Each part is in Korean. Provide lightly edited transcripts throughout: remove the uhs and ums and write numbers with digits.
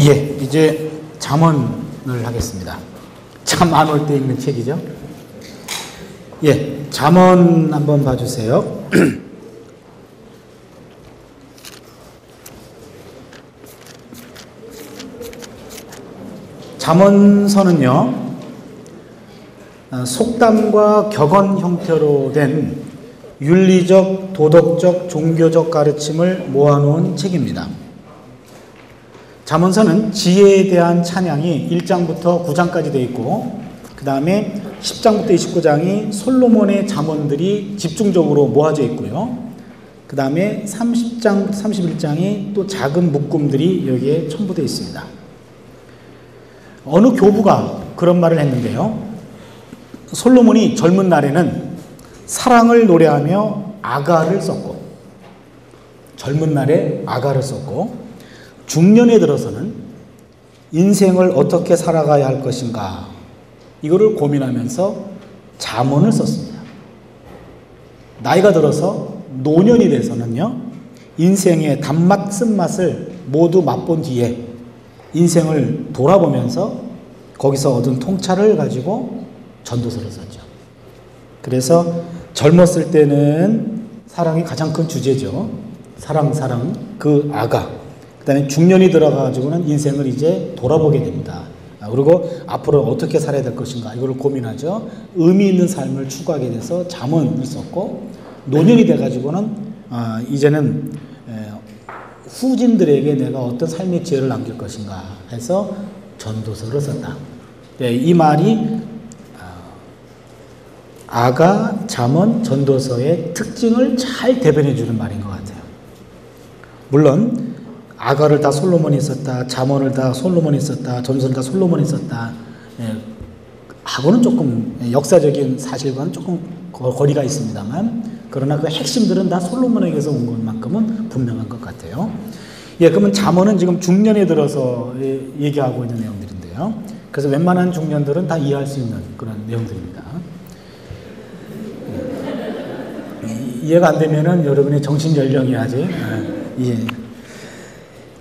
예, 이제 잠언을 하겠습니다. 참 안 올 때 읽는 책이죠. 예, 잠언 한번 봐주세요. 잠언서는요, 속담과 격언 형태로 된 윤리적, 도덕적, 종교적 가르침을 모아놓은 책입니다. 잠언서는 지혜에 대한 찬양이 1장부터 9장까지 되어 있고, 그 다음에 10장부터 29장이 솔로몬의 잠언들이 집중적으로 모아져 있고요. 그 다음에 30장부터 31장이 또 작은 묶음들이 여기에 첨부되어 있습니다. 어느 교부가 그런 말을 했는데요. 솔로몬이 젊은 날에는 사랑을 노래하며 아가를 썼고, 젊은 날에 아가를 썼고, 중년에 들어서는 인생을 어떻게 살아가야 할 것인가, 이거를 고민하면서 잠언을 썼습니다. 나이가 들어서 노년이 돼서는요, 인생의 단맛 쓴맛을 모두 맛본 뒤에 인생을 돌아보면서 거기서 얻은 통찰을 가지고 전도서를 썼죠. 그래서 젊었을 때는 사랑이 가장 큰 주제죠. 사랑, 그 아가. 그 다음에 중년이 들어가가지고는 인생을 이제 돌아보게 됩니다. 그리고 앞으로 어떻게 살아야 될 것인가, 이거를 고민하죠. 의미 있는 삶을 추구하게 돼서 잠언을 썼고, 노년이 돼가지고는 이제는 후진들에게 내가 어떤 삶의 지혜를 남길 것인가 해서 전도서를 썼다. 네, 이 말이 아가, 잠언, 전도서의 특징을 잘 대변해 주는 말인 것 같아요. 물론 아가를 다 솔로몬이 썼다, 잠언을 다 솔로몬이 썼다, 전도서를 다 솔로몬이 썼다, 하고는 조금 역사적인 사실과는 조금 거리가 있습니다만, 그러나 그 핵심들은 다 솔로몬에게서 온 것만큼은 분명한 것 같아요. 예, 그러면 잠언은 지금 중년에 들어서 얘기하고 있는 내용들인데요. 그래서 웬만한 중년들은 다 이해할 수 있는 그런 내용들입니다. 이해가 안 되면은 여러분의 정신 연령이 아직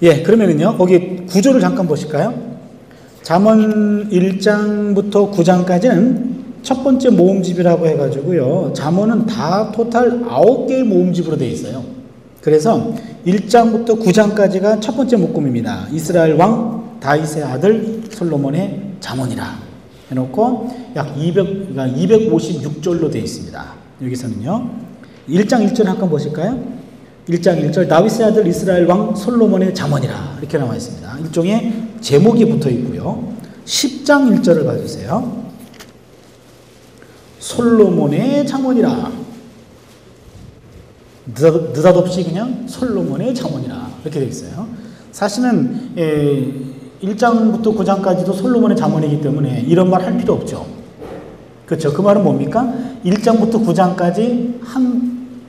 예, 그러면은요, 거기 구조를 잠깐 보실까요? 잠언 1장부터 9장까지는 첫 번째 모음집이라고 해가지고요, 잠언은 다 토탈 9개의 모음집으로 되어 있어요. 그래서 1장부터 9장까지가 첫 번째 묶음입니다. 이스라엘 왕 다윗의 아들 솔로몬의 잠언이라 해놓고 약 256절로 되어 있습니다. 여기서는요, 1장 1절 한번 보실까요? 1장 1절 다윗의 아들 이스라엘 왕 솔로몬의 잠언이라 이렇게 나와 있습니다. 일종의 제목이 붙어 있고요. 10장 1절을 봐주세요. 솔로몬의 잠언이라, 느닷없이 그냥 솔로몬의 잠언이라 이렇게 되어 있어요. 사실은 1장부터 9장까지도 솔로몬의 잠언이기 때문에 이런 말 할 필요 없죠. 그렇죠? 그 말은 뭡니까? 1장부터 9장까지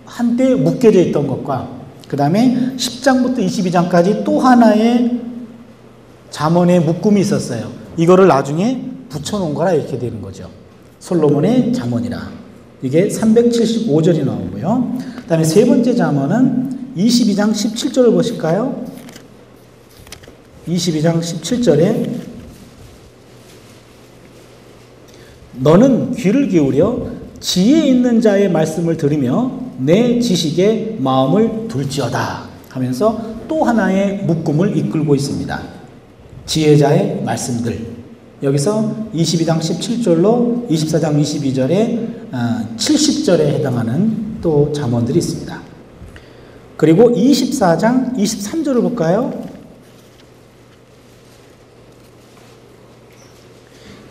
한때 묶여져 있던 것과, 그 다음에 10장부터 22장까지 또 하나의 잠언의 묶음이 있었어요. 이거를 나중에 붙여놓은 거라 이렇게 되는 거죠. 솔로몬의 잠언이라. 이게 375절이 나오고요. 그 다음에 세 번째 잠언은 22장 17절을 보실까요? 22장 17절에 너는 귀를 기울여 지혜 있는 자의 말씀을 들으며 내 지식에 마음을 둘지어다 하면서 또 하나의 묶음을 이끌고 있습니다. 지혜자의 말씀들. 여기서 22장 17절로 24장 22절에 70절에 해당하는 또 잠언들이 있습니다. 그리고 24장 23절을 볼까요?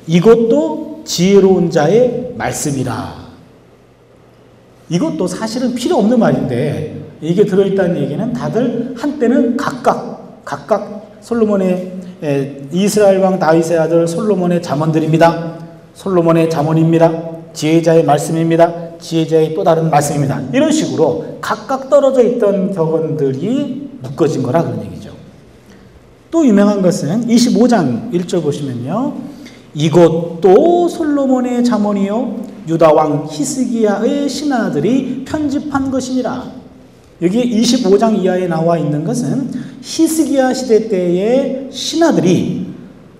이것도 지혜로운 자의 말씀이라. 이것도 사실은 필요 없는 말인데, 이게 들어있다는 얘기는 다들 한때는 각각 솔로몬의 이스라엘 왕 다윗의 아들 솔로몬의 잠언들입니다. 솔로몬의 잠언입니다. 지혜자의 말씀입니다. 지혜자의 또 다른 말씀입니다. 이런 식으로 각각 떨어져 있던 격언들이 묶어진 거라 그런 얘기죠. 또 유명한 것은 25장 1절 보시면요, 이것도 솔로몬의 잠언이요 유다 왕 히스기야의 신하들이 편집한 것이니라. 여기 25장 이하에 나와 있는 것은 히스기야 시대 때의 신하들이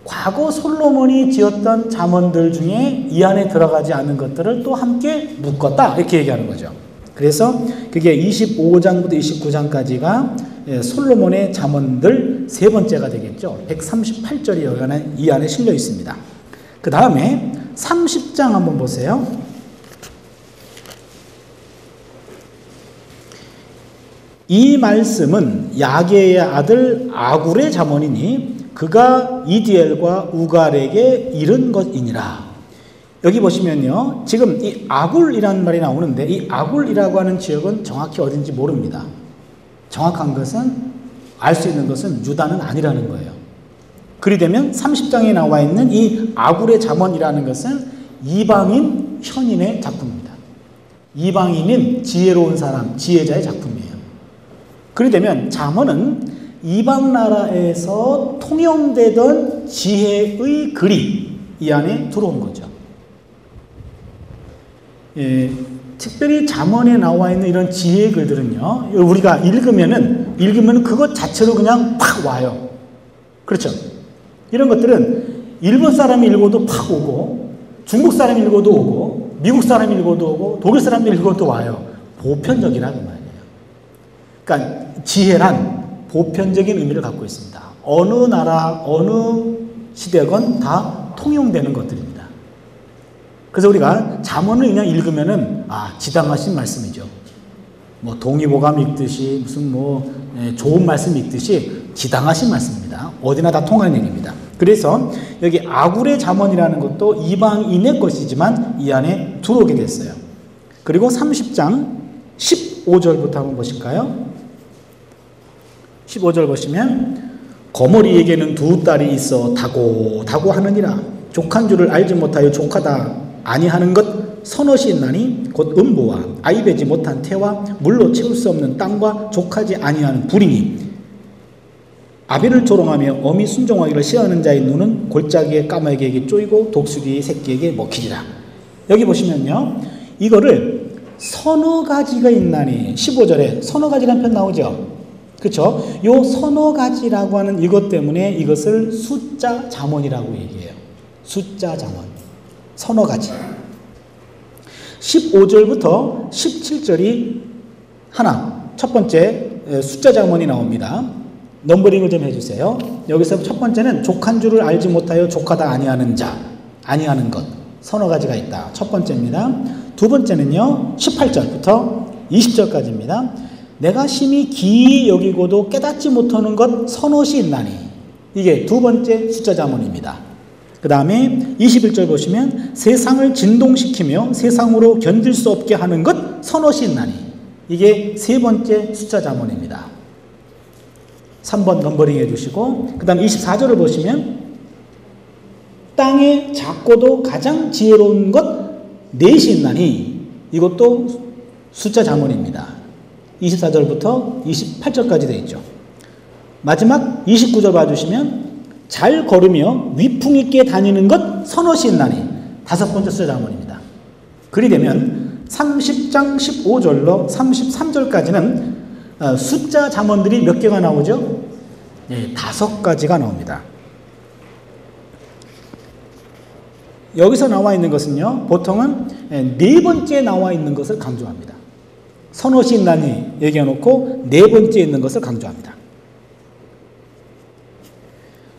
과거 솔로몬이 지었던 잠언들 중에 이 안에 들어가지 않은 것들을 또 함께 묶었다 이렇게 얘기하는 거죠. 그래서 그게 25장부터 29장까지가 솔로몬의 잠언들 세 번째가 되겠죠. 138절이 이 안에 실려 있습니다. 그 다음에 30장 한번 보세요. 이 말씀은 야게의 아들 아굴의 잠언이니 그가 이디엘과 우갈에게 이른 것이니라. 여기 보시면요. 지금 이 아굴이라는 말이 나오는데 이 아굴이라고 하는 지역은 정확히 어딘지 모릅니다. 정확한 것은 알 수 있는 것은 유다는 아니라는 거예요. 그리 되면 30장에 나와 있는 이 아굴의 잠언이라는 것은 이방인 현인의 작품입니다. 이방인인 지혜로운 사람, 지혜자의 작품이에요. 그리 되면 잠언은 이방 나라에서 통용되던 지혜의 글이 이 안에 들어온 거죠. 특별히 잠언에 나와 있는 이런 지혜의 글들은요, 우리가 읽으면은 그것 자체로 그냥 팍 와요. 그렇죠? 이런 것들은 일본 사람이 읽어도 팍 오고, 중국 사람이 읽어도 오고, 미국 사람이 읽어도 오고, 독일 사람이 읽어도 와요. 보편적이라는 말이에요. 그러니까 지혜란 보편적인 의미를 갖고 있습니다. 어느 나라, 어느 시대건 다 통용되는 것들입니다. 그래서 우리가 잠언을 그냥 읽으면은 지당하신 말씀이죠. 뭐 동의보감 읽듯이 무슨 좋은 말씀 읽듯이 지당하신 말씀입니다. 어디나 다 통하는 얘기입니다. 그래서 여기 아굴의 잠언이라는 것도 이방인의 것이지만 이 안에 들어오게 됐어요. 그리고 30장 15절부터 한번 보실까요? 15절 보시면 거머리에게는 두 딸이 있어 다고 하느니라. 족한 줄을 알지 못하여 족하다 아니하는 것 서넛이 있나니 곧 음보와 아이 베지 못한 태와 물로 채울 수 없는 땅과 족하지 아니하는 불이니 아비를 조롱하며 어미 순종하기를 싫어하는 자의 눈은 골짜기의 까마귀에게 쪼이고 독수리의 새끼에게 먹히리라. 여기 보시면요, 이거를 서너 가지가 있나니 15절에 서너 가지라는 편 나오죠. 그렇죠? 요 서너 가지라고 하는 이것 때문에 이것을 숫자 잠언이라고 얘기해요. 숫자 잠언. 서너 가지. 15절부터 17절이 하나, 첫 번째 숫자 잠언이 나옵니다. 넘버링을 좀 해주세요. 여기서 첫 번째는 족한 줄을 알지 못하여 족하다 아니하는 자, 아니하는 것. 서너 가지가 있다. 첫 번째입니다. 두 번째는요, 18절부터 20절까지입니다. 내가 심히 기이 여기고도 깨닫지 못하는 것 서넛이 있나니. 이게 두 번째 숫자 잠언입니다. 그 다음에 21절 보시면 세상을 진동시키며 세상으로 견딜 수 없게 하는 것 서넛이 있나니. 이게 세 번째 숫자 잠언입니다. 3번 넘버링 해주시고, 그 다음 24절을 보시면 땅에 작고도 가장 지혜로운 것 넷이 있나니. 이것도 숫자 잠언입니다. 24절부터 28절까지 되어 있죠. 마지막 29절 봐주시면 잘 걸으며 위풍 있게 다니는 것 서넛이 있나니. 다섯 번째 숫자 잠언입니다. 그리 되면 30장 15절로 33절까지는 숫자 잠언들이 몇 개가 나오죠? 네, 5가지가 나옵니다. 여기서 나와 있는 것은요, 보통은 네 번째 나와 있는 것을 강조합니다. 서넛이 있나니 얘기해놓고 네 번째 있는 것을 강조합니다.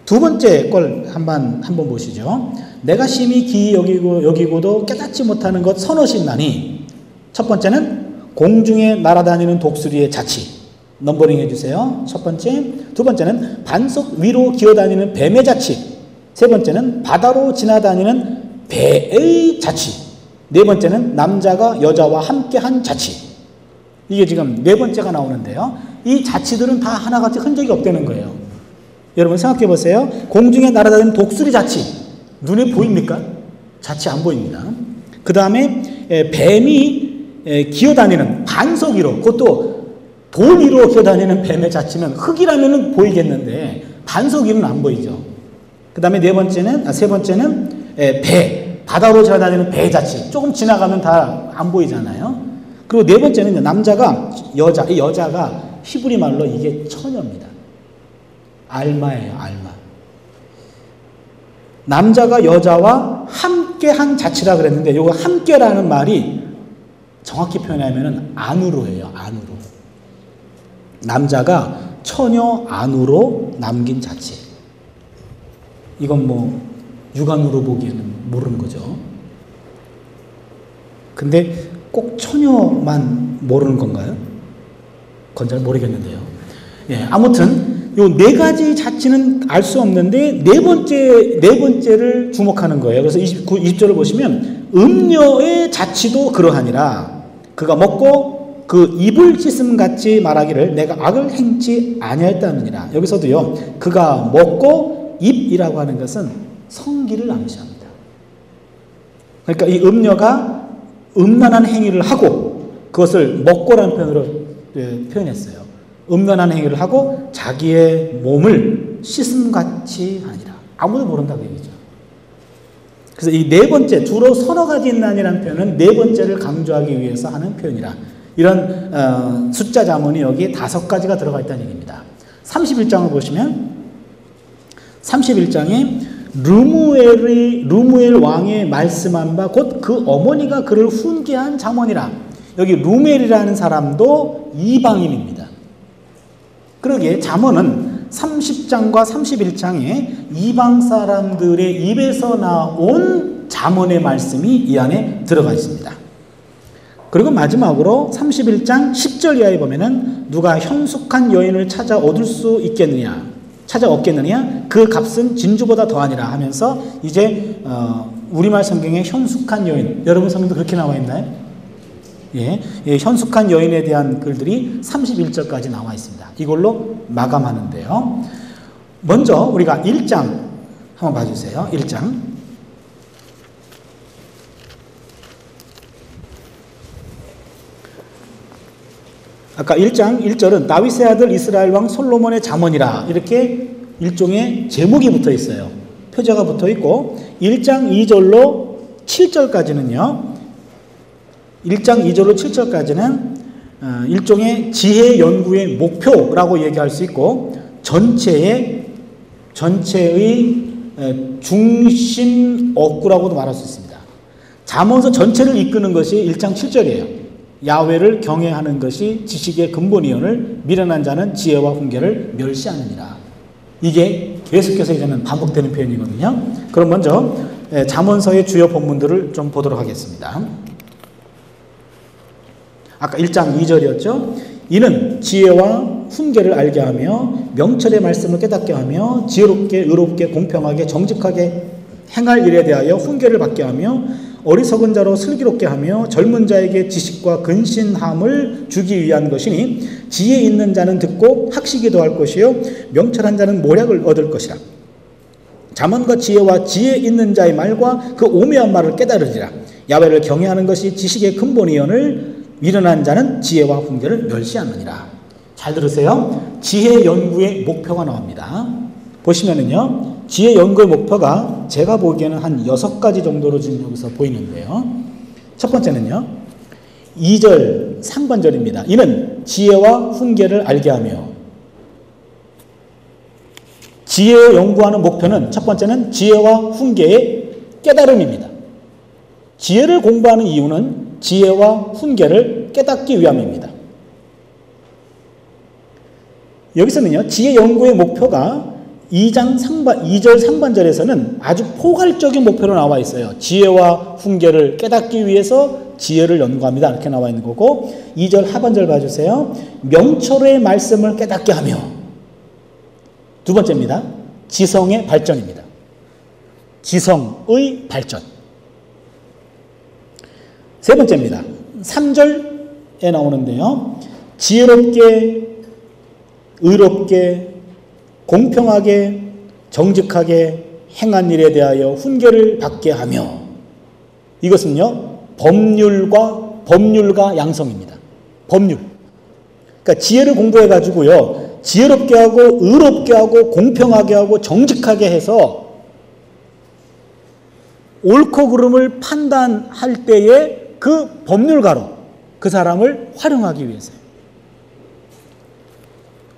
두 번째 걸 한번 보시죠. 내가 심히 기이 여기고도 깨닫지 못하는 것 서넛이 있나니. 첫 번째는 공중에 날아다니는 독수리의 자치. 넘버링 해주세요. 첫 번째. 두 번째는 반석 위로 기어다니는 뱀의 자치. 세 번째는 바다로 지나다니는 배의 자치. 네 번째는 남자가 여자와 함께한 자치. 이게 지금 네 번째가 나오는데요. 이 자치들은 다 하나같이 흔적이 없다는 거예요. 여러분 생각해 보세요. 공중에 날아다니는 독수리 자치. 눈에 보입니까? 자치 안 보입니다. 그 다음에 뱀이 기어다니는 반석 위로, 그것도 돌 위로 기어다니는 뱀의 자치는 흙이라면 보이겠는데 반석 위로는 안 보이죠. 그 다음에 세 번째는 배, 바다로 지나다니는 배의 자치. 조금 지나가면 다 안 보이잖아요. 그리고 네 번째는요, 남자가 여자, 이 여자가 히브리 말로 이게 처녀입니다. 알마예요, 알마. 남자가 여자와 함께한 자치라 그랬는데, 이거 함께라는 말이 정확히 표현하면 안으로예요, 안으로. 남자가 처녀 안으로 남긴 자체. 이건 뭐 육안으로 보기에는 모르는 거죠. 근데 꼭 처녀만 모르는 건가요? 그건 잘 모르겠는데요. 예, 아무튼 요 네 가지 자치는 알 수 없는데 네 번째를 주목하는 거예요. 그래서 20절을 보시면 음녀의 자치도 그러하니라. 그가 먹고 그 입을 씻음 같이 말하기를 내가 악을 행치 아니하였다느니라. 여기서도요, 그가 먹고 입이라고 하는 것은 성기를 암시합니다. 그러니까 이 음녀가 음란한 행위를 하고 그것을 먹고라는 표현으로 표현했어요. 음란한 행위를 하고 자기의 몸을 씻음같이 하니라. 아무도 모른다고 얘기죠. 그래서 이 네 번째, 주로 서너 가지 있나니라는 표현은 네 번째를 강조하기 위해서 하는 표현이라. 이런 숫자 자문이 여기 5가지가 들어가 있다는 얘기입니다. 31장을 보시면 31장에 르무엘 왕의 말씀한 바 곧 그 어머니가 그를 훈계한 자문이라. 여기 르무엘이라는 사람도 이방인입니다. 그러기에 잠언은 30장과 31장에 이방 사람들의 입에서 나온 잠언의 말씀이 이 안에 들어가 있습니다. 그리고 마지막으로 31장 10절 이하에 보면은 누가 현숙한 여인을 찾아 얻을 수 있겠느냐, 찾아 얻겠느냐, 그 값은 진주보다 더하니라 하면서 이제 우리말 성경에 현숙한 여인, 여러분 성경도 그렇게 나와 있나요? 예, 현숙한 여인에 대한 글들이 31절까지 나와 있습니다. 이걸로 마감하는데요. 먼저 우리가 1장 한번 봐주세요. 1장. 아까 1장 1절은 다윗의 아들 이스라엘 왕 솔로몬의 잠언이라 이렇게 일종의 제목이 붙어 있어요. 표제가 붙어 있고 1장 2절로 7절까지는요. 1장 2절로 7절까지는 일종의 지혜 연구의 목표라고 얘기할 수 있고 전체의 중심 억구라고도 말할 수 있습니다. 잠언서 전체를 이끄는 것이 1장 7절이에요. 야훼를 경외하는 것이 지식의 근본이오늘 미련한 자는 지혜와 훈계를 멸시하느니라. 이게 계속해서 이제는 반복되는 표현이거든요. 그럼 먼저 잠언서의 주요 본문들을 좀 보도록 하겠습니다. 아까 1장 2절이었죠. 이는 지혜와 훈계를 알게 하며 명철의 말씀을 깨닫게 하며 지혜롭게 의롭게 공평하게 정직하게 행할 일에 대하여 훈계를 받게 하며 어리석은 자로 슬기롭게 하며 젊은 자에게 지식과 근신함을 주기 위한 것이니 지혜 있는 자는 듣고 학식이 더할 것이요 명철한 자는 모략을 얻을 것이라. 잠언과 지혜와 지혜 있는 자의 말과 그 오묘한 말을 깨달으리라. 야훼를 경외하는 것이 지식의 근본이오늘 미련한 자는 지혜와 훈계를 멸시하느니라. 잘 들으세요. 지혜 연구의 목표가 나옵니다. 보시면은요, 지혜 연구의 목표가 제가 보기에는 한 6가지 정도로 지금 여기서 보이는데요. 첫 번째는요, 2절 상반절입니다. 이는 지혜와 훈계를 알게 하며, 지혜 연구하는 목표는 첫 번째는 지혜와 훈계의 깨달음입니다. 지혜를 공부하는 이유는 지혜와 훈계를 깨닫기 위함입니다. 여기서는요, 지혜 연구의 목표가 2절 상반절에서는 아주 포괄적인 목표로 나와 있어요. 지혜와 훈계를 깨닫기 위해서 지혜를 연구합니다. 이렇게 나와 있는 거고, 2절 하반절 봐주세요. 명철의 말씀을 깨닫게 하며, 두 번째입니다. 지성의 발전입니다. 지성의 발전. 세 번째입니다. 3절에 나오는데요. 지혜롭게, 의롭게, 공평하게, 정직하게 행한 일에 대하여 훈계를 받게 하며, 이것은요, 법률과 양성입니다. 법률. 그러니까 지혜를 공부해가지고요, 지혜롭게 하고, 의롭게 하고, 공평하게 하고, 정직하게 해서 옳고 그름을 판단할 때에 그 법률가로, 그 사람을 활용하기 위해서요.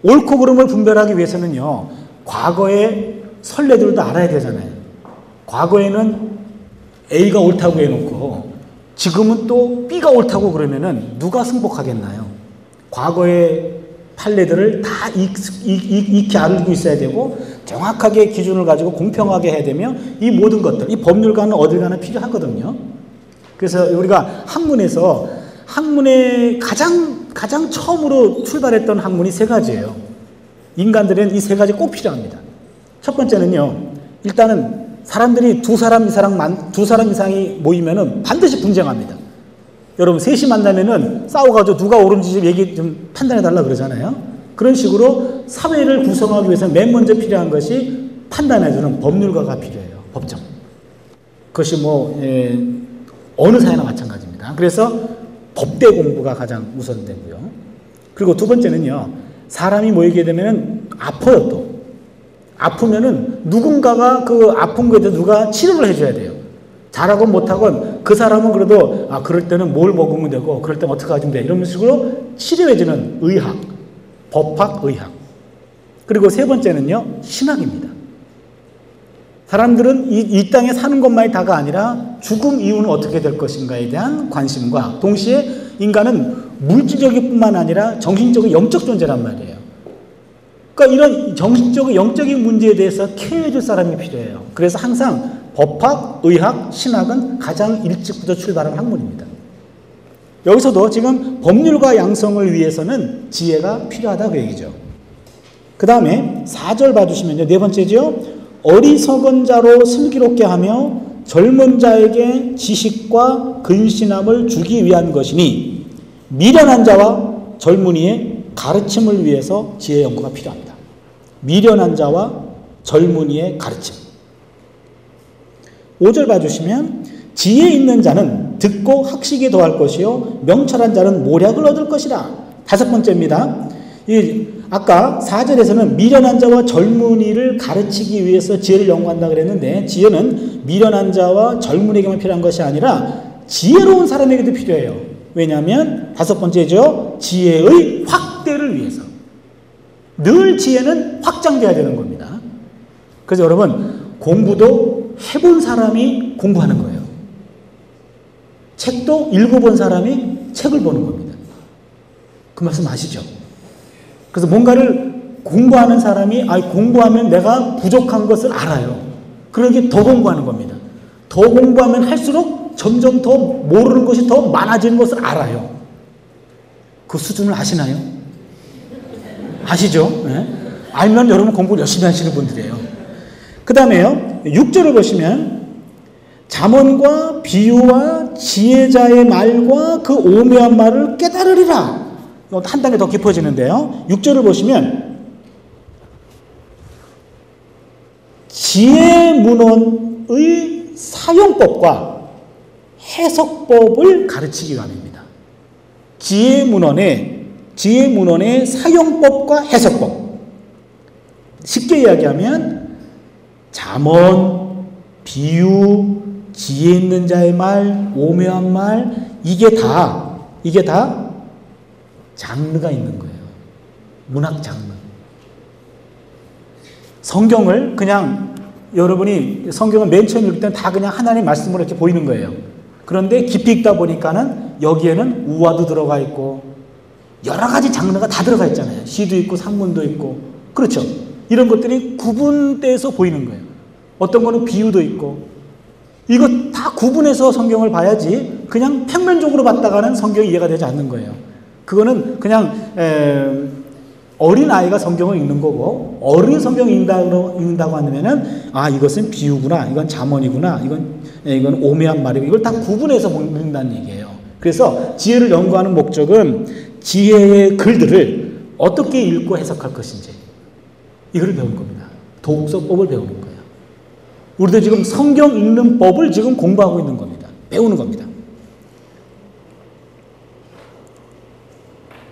옳고 그름을 분별하기 위해서는요, 과거의 선례들도 알아야 되잖아요. 과거에는 A가 옳다고 해놓고 지금은 또 B가 옳다고 그러면은 누가 승복하겠나요? 과거의 판례들을 다 익히 알고 있어야 되고 정확하게 기준을 가지고 공평하게 해야 되면 이 모든 것들, 이 법률가는 어딜 가나 필요하거든요. 그래서 우리가 학문에 가장 처음으로 출발했던 학문이 세 가지예요. 인간들은 이 세 가지 꼭 필요합니다. 첫 번째는요, 일단은 사람들이 두 사람 이상이 모이면은 반드시 분쟁합니다. 여러분, 셋이 만나면은 싸워가지고 누가 옳은지 좀 판단해달라 그러잖아요. 그런 식으로 사회를 구성하기 위해서 맨 먼저 필요한 것이 판단해주는 법률가가 필요해요. 법정. 그것이 어느 사회나 마찬가지입니다. 그래서 법대 공부가 가장 우선되고요. 그리고 두 번째는요, 사람이 모이게 되면은 아파요, 또. 아프면은 누군가가 그 아픈 거에 대해서 누가 치료를 해줘야 돼요. 잘하건 못하건 그 사람은 그래도 그럴 때는 뭘 먹으면 되고 그럴 때는 어떻게 하면 돼. 이런 식으로 치료해주는 의학, 법학, 의학. 그리고 세 번째는요, 신학입니다. 사람들은 이 땅에 사는 것만이 다가 아니라 죽음 이후는 어떻게 될 것인가에 대한 관심과 동시에 인간은 물질적인 뿐만 아니라 정신적인 영적 존재란 말이에요. 그러니까 이런 정신적인 영적인 문제에 대해서 케어해줄 사람이 필요해요. 그래서 항상 법학, 의학, 신학은 가장 일찍부터 출발한 학문입니다. 여기서도 지금 법률가 양성을 위해서는 지혜가 필요하다 그 얘기죠. 그 다음에 4절 봐주시면요. 네 번째죠. 어리석은 자로 슬기롭게 하며 젊은 자에게 지식과 근신함을 주기 위한 것이니 미련한 자와 젊은이의 가르침을 위해서 지혜 연구가 필요합니다. 미련한 자와 젊은이의 가르침. 5절 봐주시면 지혜 있는 자는 듣고 학식에 더할 것이요 명철한 자는 모략을 얻을 것이라. 다섯 번째입니다. 아까 4절에서는 미련한 자와 젊은이를 가르치기 위해서 지혜를 연구한다 그랬는데 지혜는 미련한 자와 젊은이에게만 필요한 것이 아니라 지혜로운 사람에게도 필요해요. 왜냐하면 다섯 번째죠. 지혜의 확대를 위해서. 늘 지혜는 확장돼야 되는 겁니다. 그래서 여러분, 공부도 해본 사람이 공부하는 거예요. 책도 읽어본 사람이 책을 보는 겁니다. 그 말씀 아시죠? 그래서 뭔가를 공부하는 사람이 공부하면 내가 부족한 것을 알아요. 그러기에 더 공부하는 겁니다. 더 공부하면 할수록 점점 더 모르는 것이 더 많아지는 것을 알아요. 그 수준을 아시나요? 아시죠? 네? 알면 여러분 공부를 열심히 하시는 분들이에요. 그 다음에요, 6절을 보시면 잠언과 비유와 지혜자의 말과 그 오묘한 말을 깨달으리라. 한 단계 더 깊어지는데요. 6절을 보시면 지혜문헌의 사용법과 해석법을 가르치기 위함입니다. 지혜문헌의 사용법과 해석법. 쉽게 이야기하면 잠언, 비유, 지혜 있는 자의 말, 오묘한 말, 이게 다 장르가 있는 거예요. 문학 장르. 성경을 그냥 여러분이 성경을 맨 처음 읽을 때는 다 그냥 하나님의 말씀으로 이렇게 보이는 거예요. 그런데 깊이 읽다 보니까는 여기에는 우화도 들어가 있고 여러 가지 장르가 다 들어가 있잖아요. 시도 있고 산문도 있고. 그렇죠. 이런 것들이 구분돼서 보이는 거예요. 어떤 거는 비유도 있고. 이거 다 구분해서 성경을 봐야지 그냥 평면적으로 봤다가는 성경이 이해가 되지 않는 거예요. 그거는 그냥 어린아이가 성경을 읽는 거고 어른이 성경을 읽는다고 하면은 이것은 비유구나, 이건 잠언이구나, 이건 오묘한 말이고 이걸 다 구분해서 읽는다는 얘기예요. 그래서 지혜를 연구하는 목적은 지혜의 글들을 어떻게 읽고 해석할 것인지 이걸 배우는 겁니다. 독서법을 배우는 거예요. 우리도 지금 성경 읽는 법을 지금 공부하고 있는 겁니다. 배우는 겁니다.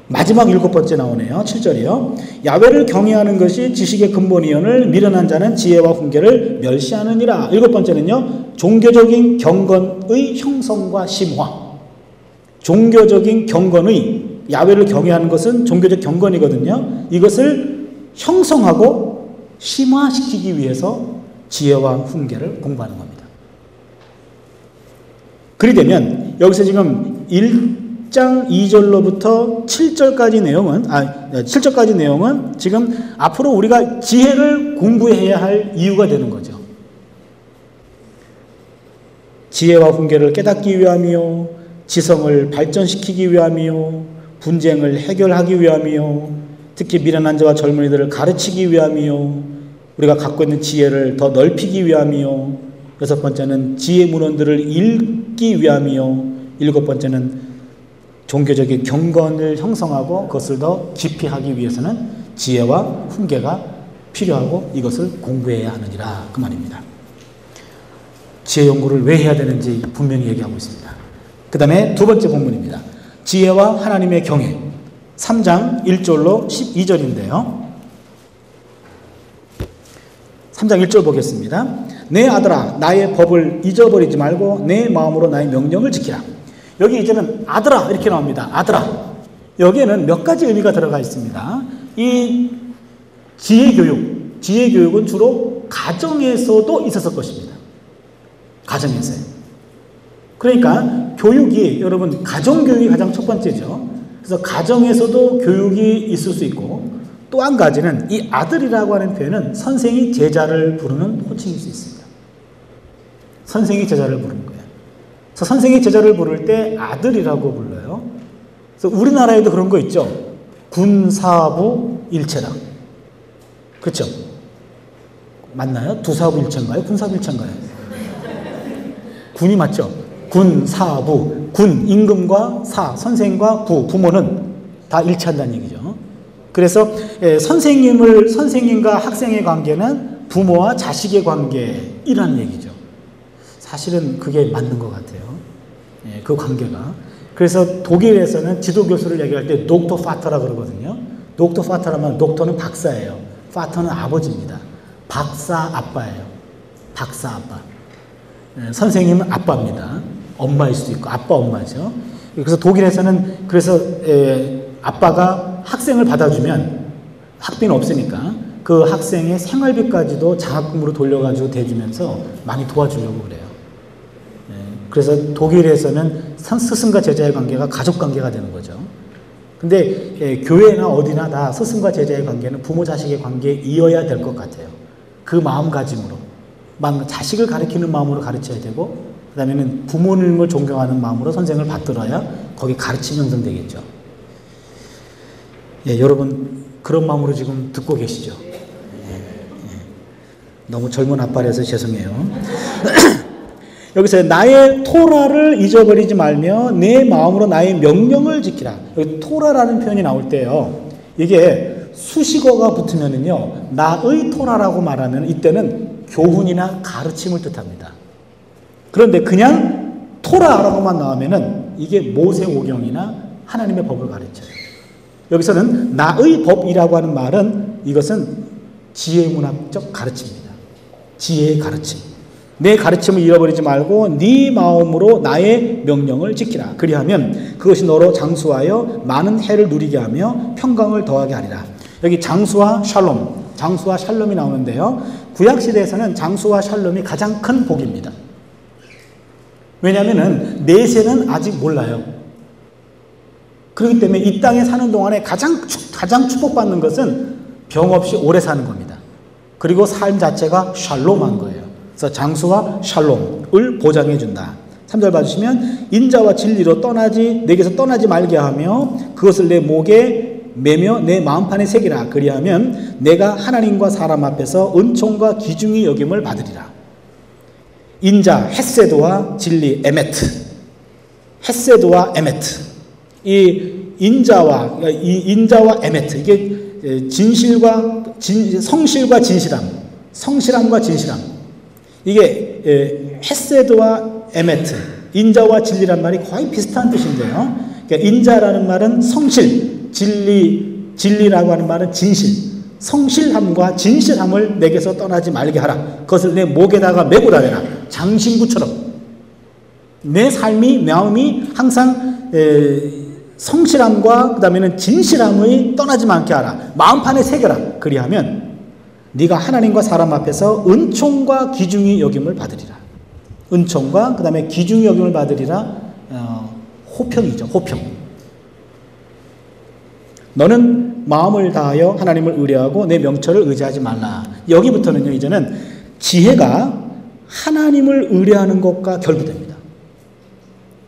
마지막 7번째 나오네요. 7절이요. 야훼를 경외하는 것이 지식의 근본이오늘 미련한 자는 지혜와 훈계를 멸시하느니라. 7번째는요. 종교적인 경건의 형성과 심화. 종교적인 경건의 야훼를 경외하는 것은 종교적 경건이거든요. 이것을 형성하고 심화시키기 위해서 지혜와 훈계를 공부하는 겁니다. 그리 되면 여기서 지금 1장 2절로부터 7절까지 내용은 지금 앞으로 우리가 지혜를 공부해야 할 이유가 되는 거죠. 지혜와 훈계를 깨닫기 위함이요, 지성을 발전시키기 위함이요, 분쟁을 해결하기 위함이요, 특히 미련한 자와 젊은이들을 가르치기 위함이요, 우리가 갖고 있는 지혜를 더 넓히기 위함이요, 6번째는 지혜 문헌들을 읽기 위함이요, 7번째는 종교적인 경건을 형성하고 그것을 더 깊이 하기 위해서는 지혜와 훈계가 필요하고 이것을 공부해야 하느니라 그 말입니다. 지혜 연구를 왜 해야 되는지 분명히 얘기하고 있습니다. 그 다음에 두 번째 본문입니다. 지혜와 하나님의 경외 3장 1절로 12절인데요. 3장 1절 보겠습니다. 내 아들아 나의 법을 잊어버리지 말고 내 마음으로 나의 명령을 지키라. 여기 이제는 아들아 이렇게 나옵니다. 아들아. 여기에는 몇 가지 의미가 들어가 있습니다. 이 지혜교육은 주로 가정에서도 있었을 것입니다. 가정에서요. 그러니까 교육이 여러분 가정교육이 가장 첫 번째죠. 그래서 가정에서도 교육이 있을 수 있고 또 한 가지는 이 아들이라고 하는 표현은 선생이 제자를 부르는 호칭일 수 있습니다. 선생이 제자를 부르는 거예요. 그래서 선생이 제자를 부를 때 아들이라고 불러요. 그래서 우리나라에도 그런 거 있죠. 군사부 일체라. 그렇죠? 맞나요? 두사부 일체인가요? 군사부 일체인가요? 군이 맞죠? 군, 사부, 군, 임금과 사, 선생과 부, 부모는 다 일치한다는 얘기죠. 그래서 선생님과 학생의 관계는 부모와 자식의 관계이라는 얘기죠. 사실은 그게 맞는 것 같아요. 그 관계가. 그래서 독일에서는 지도교수를 얘기할 때 독터 파터라 그러거든요. 독터 파터라면 독터는 박사예요. 파터는 아버지입니다. 박사 아빠예요. 박사 아빠. 선생님은 아빠입니다. 엄마일 수도 있고 아빠 엄마죠. 그래서 독일에서는 그래서 아빠가 학생을 받아주면 학비는 없으니까 그 학생의 생활비까지도 장학금으로 돌려가지고 대주면서 많이 도와주려고 그래요. 그래서 독일에서는 스승과 제자의 관계가 가족 관계가 되는 거죠. 근데 교회나 어디나 다 스승과 제자의 관계는 부모 자식의 관계이어야 될 것 같아요. 그 마음가짐으로. 자식을 가르치는 마음으로 가르쳐야 되고 그 다음에는 부모님을 존경하는 마음으로 선생을 받들어야 거기 가르침이 형성되겠죠. 여러분 그런 마음으로 지금 듣고 계시죠? 너무 젊은 아빠라서 죄송해요. 여기서 나의 토라를 잊어버리지 말며 내 마음으로 나의 명령을 지키라. 여기 토라라는 표현이 나올 때요. 이게 수식어가 붙으면은요. 나의 토라라고 말하면 이때는 교훈이나 가르침을 뜻합니다. 그런데 그냥 토라라고만 나오면은 이게 모세오경이나 하나님의 법을 가르쳐요. 여기서는 나의 법이라고 하는 말은 이것은 지혜문학적 가르침입니다. 지혜의 가르침. 내 가르침을 잃어버리지 말고 네 마음으로 나의 명령을 지키라. 그리하면 그것이 너로 장수하여 많은 해를 누리게 하며 평강을 더하게 하리라. 여기 장수와 샬롬이 나오는데요. 구약시대에서는 장수와 샬롬이 가장 큰 복입니다. 왜냐하면 내세는 아직 몰라요. 그렇기 때문에 이 땅에 사는 동안에 가장 축복받는 것은 병 없이 오래 사는 겁니다. 그리고 삶 자체가 샬롬한 거예요. 그래서 장수와 샬롬을 보장해 준다. 3절 봐주시면 인자와 진리로 내게서 떠나지 말게 하며 그것을 내 목에 매며 내 마음판에 새기라. 그리하면 내가 하나님과 사람 앞에서 은총과 기중이 여김을 받으리라. 인자, 헤세드와 진리, 에메트. 헤세드와 에메트. 이 인자와 에메트. 이게 성실과 진실함. 성실함과 진실함. 이게 헤세드와 에메트. 인자와 진리란 말이 거의 비슷한 뜻인데요. 그러니까 인자라는 말은 성실, 진리라고 하는 말은 진실. 성실함과 진실함을 내게서 떠나지 말게 하라. 그것을 내 목에다가 메고 다녀라. 장신구처럼. 내 삶이, 마음이 항상 성실함과 그 다음에는 진실함의 떠나지 않게 하라. 마음판에 새겨라. 그리하면 네가 하나님과 사람 앞에서 은총과 기중이 여김을 받으리라. 은총과 그 다음에 기중이 여김을 받으리라. 호평이죠. 호평. 너는 마음을 다하여 하나님을 의뢰하고 내 명철을 의지하지 말라. 여기부터는요, 이제는 지혜가 하나님을 의뢰하는 것과 결부됩니다.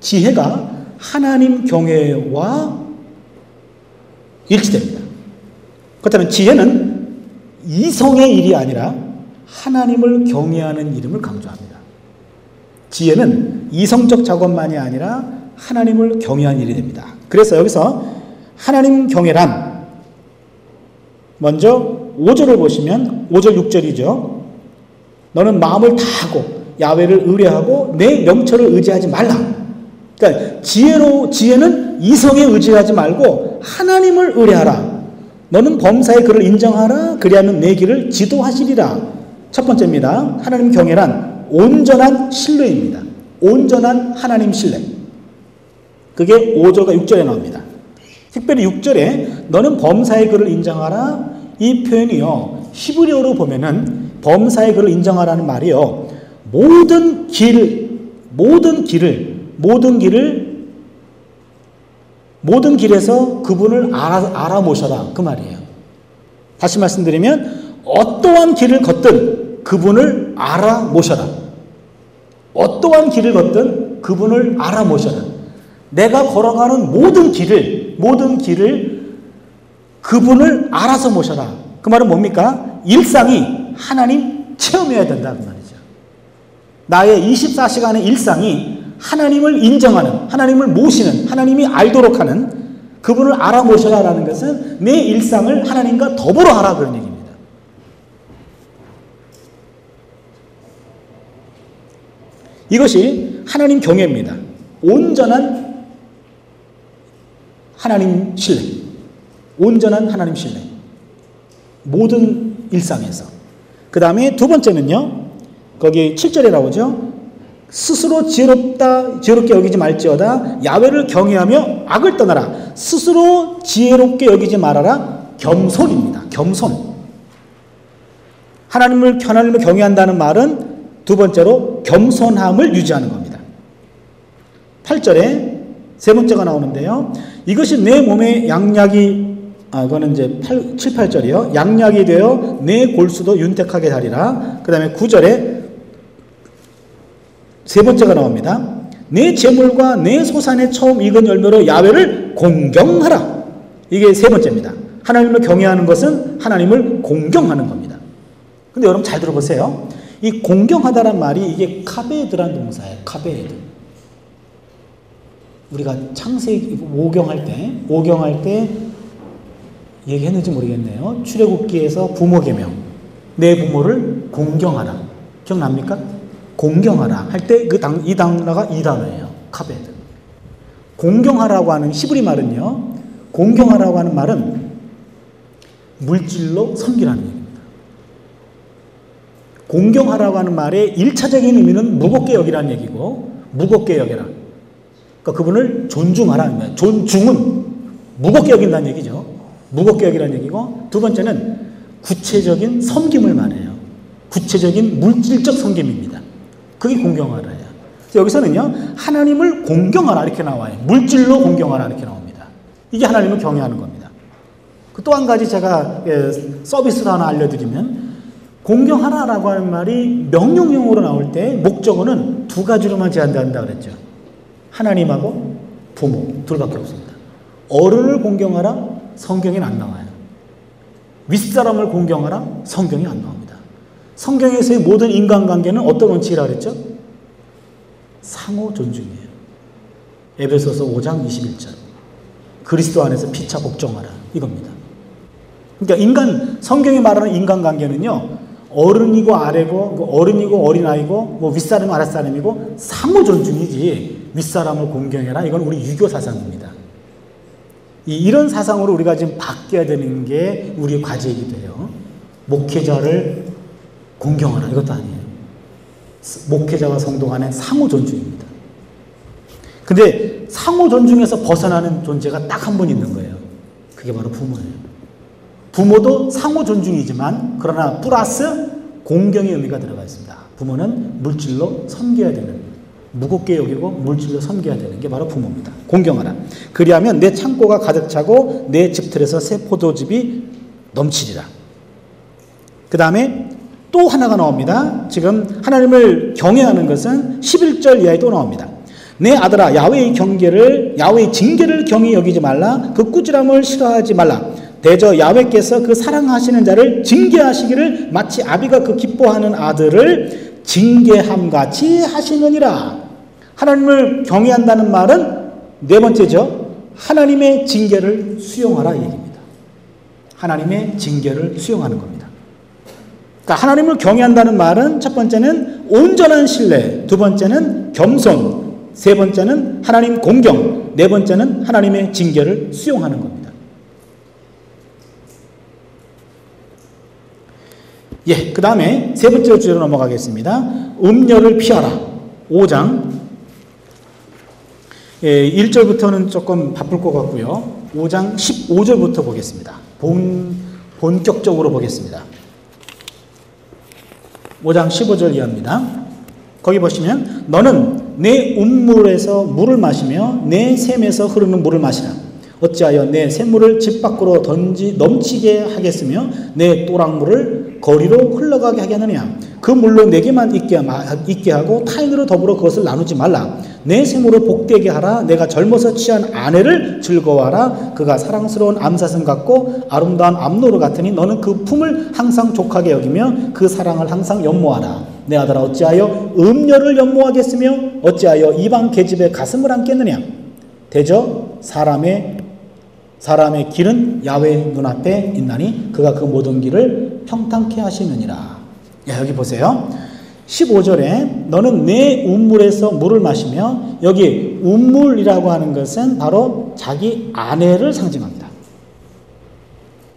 지혜가 하나님 경외와 일치됩니다. 그렇다면 지혜는 이성의 일이 아니라 하나님을 경외하는 이름을 강조합니다. 지혜는 이성적 작업만이 아니라 하나님을 경외하는 일이 됩니다. 그래서 여기서 하나님 경외란 먼저 5절을 보시면 5절 6절이죠. 너는 마음을 다하고 야훼를 의뢰하고 내 명철을 의지하지 말라. 그러니까 지혜는 이성에 의지하지 말고 하나님을 의뢰하라. 너는 범사의 그를 인정하라. 그리하면 내 길을 지도하시리라. 첫 번째입니다. 하나님 경외란 온전한 신뢰입니다. 온전한 하나님 신뢰. 그게 5절과 6절에 나옵니다. 특별히 6절에 너는 범사의 그를 인정하라. 이 표현이요, 히브리어로 보면은 범사의 그를 인정하라는 말이요, 모든 길에서 그분을 알아모셔라. 그 말이에요. 다시 말씀드리면 어떠한 길을 걷든 그분을 알아모셔라. 어떠한 길을 걷든 그분을 알아모셔라. 내가 걸어가는 모든 길을 그분을 알아서 모셔라. 그 말은 뭡니까? 일상이 하나님 체험해야 된다. 그 말이죠. 나의 24시간의 일상이 하나님을 인정하는, 하나님을 모시는, 하나님이 알도록 하는, 그분을 알아모셔라라는 것은 내 일상을 하나님과 더불어 하라, 그런 얘기입니다. 이것이 하나님 경외입니다. 온전한 하나님 신뢰. 온전한 하나님 신뢰. 모든 일상에서. 그 다음에 두 번째는요, 거기 7절에 나오죠. 스스로 지혜롭게 여기지 말지어다. 야훼를 경외하며 악을 떠나라. 스스로 지혜롭게 여기지 말아라. 겸손입니다. 겸손. 하나님을 경외한다는 말은 두 번째로 겸손함을 유지하는 겁니다. 8절에 세 번째가 나오는데요. 이것이 내 몸의 양약이, 그거는 이제 7, 8절이요. 양약이 되어 내 골수도 윤택하게 하리라. 그 다음에 9절에 세 번째가 나옵니다. 내 재물과 내 소산의 처음 익은 열매로 야훼를 공경하라. 이게 세 번째입니다. 하나님을 경외하는 것은 하나님을 공경하는 겁니다. 근데 여러분 잘 들어보세요. 이 공경하다란 말이 이게 카베드란 동사예요. 카베드. 우리가 창세기 오경할 때 얘기했는지 모르겠네요. 출애굽기에서 부모 계명. 내 부모를 공경하라. 기억납니까? 공경하라 할 때 이 단어가 이 단어예요. 카베드. 공경하라고 하는 히브리 말은요, 공경하라고 하는 말은 물질로 섬기라는 얘기입니다. 공경하라고 하는 말의 1차적인 의미는 무겁게 여기라는 얘기고, 무겁게 여겨라. 그러니까 그분을 존중하라. 존중은 무겁게 여긴다는 얘기죠. 무겁게 여기라는 얘기고, 두 번째는 구체적인 섬김을 말해요. 구체적인 물질적 섬김입니다. 그게 공경하라예요. 여기서는요, 하나님을 공경하라 이렇게 나와요. 물질로 공경하라 이렇게 나옵니다. 이게 하나님을 경외하는 겁니다. 또 한 가지 제가 서비스로 하나 알려드리면, 공경하라라고 하는 말이 명령형으로 나올 때 목적어는 두 가지로만 제한된다 그랬죠. 하나님하고 부모 둘밖에 없습니다. 어른을 공경하라, 성경에는 안 나와요. 윗사람을 공경하라, 성경에 안 나옵니다. 성경에서의 모든 인간관계는 어떤 원칙이라고 그랬죠? 상호 존중이에요. 에베소서 5장 21절. 그리스도 안에서 피차 복종하라, 이겁니다. 그러니까 성경이 말하는 인간관계는요, 어른이고 아래고, 어른이고 어린아이고, 윗사람 아랫사람이고, 상호 존중이지, 윗사람을 공경해라. 이건 우리 유교 사상입니다. 이런 사상으로 우리가 지금 바뀌어야 되는 게 우리의 과제이기도 해요. 목회자를 공경하라. 이것도 아니에요. 목회자와 성도 간의 상호 존중입니다. 근데 상호 존중에서 벗어나는 존재가 딱 한 분 있는 거예요. 그게 바로 부모예요. 부모도 상호 존중이지만 그러나 플러스 공경의 의미가 들어가 있습니다. 부모는 물질로 섬겨야 되는, 무겁게 여기고 물질로 섬겨야 되는 게 바로 부모입니다. 공경하라. 그리하면 내 창고가 가득 차고 내 집틀에서 새 포도즙이 넘치리라. 그 다음에 또 하나가 나옵니다. 지금 하나님을 경외하는 것은 11절 이하에 또 나옵니다. 내 아들아, 야훼의 징계를 경히 여기지 말라. 그 꾸지람을 싫어하지 말라. 대저 야훼께서 그 사랑하시는 자를 징계하시기를 마치 아비가 그 기뻐하는 아들을 징계함같이 하시느니라. 하나님을 경외한다는 말은 네 번째죠. 하나님의 징계를 수용하라 이 얘기입니다. 하나님의 징계를 수용하는 겁니다. 그러니까 하나님을 경외한다는 말은 첫 번째는 온전한 신뢰, 두 번째는 겸손, 세 번째는 하나님 공경, 네 번째는 하나님의 징계를 수용하는 겁니다. 예, 그 다음에 세 번째 주제로 넘어가겠습니다. 음녀를 피하라. 5장 1절부터는 조금 바쁠 것 같고요. 5장 15절부터 보겠습니다. 본격적으로 보겠습니다. 5장 15절 이하입니다. 거기 보시면 너는 내 운물에서 물을 마시며 내 샘에서 흐르는 물을 마시라. 어찌하여 내 샘물을 집 밖으로 넘치게 하겠으며 내 또랑물을 거리로 흘러가게 하겠느냐. 그 물로 내게만 있게 하고 타인으로 더불어 그것을 나누지 말라. 내 샘물을 복되게 하라. 내가 젊어서 취한 아내를 즐거워하라. 그가 사랑스러운 암사슴 같고 아름다운 암노루 같으니 너는 그 품을 항상 족하게 여기며 그 사랑을 항상 연모하라. 내 아들아, 어찌하여 음녀를 연모하겠으며 어찌하여 이방 계집의 가슴을 안겠느냐. 대저 사람의 길은 야훼 눈앞에 있나니 그가 그 모든 길을 평탄케 하시느니라. 야, 여기 보세요. 15절에 너는 내 운물에서 물을 마시며, 여기 운물이라고 하는 것은 바로 자기 아내를 상징합니다.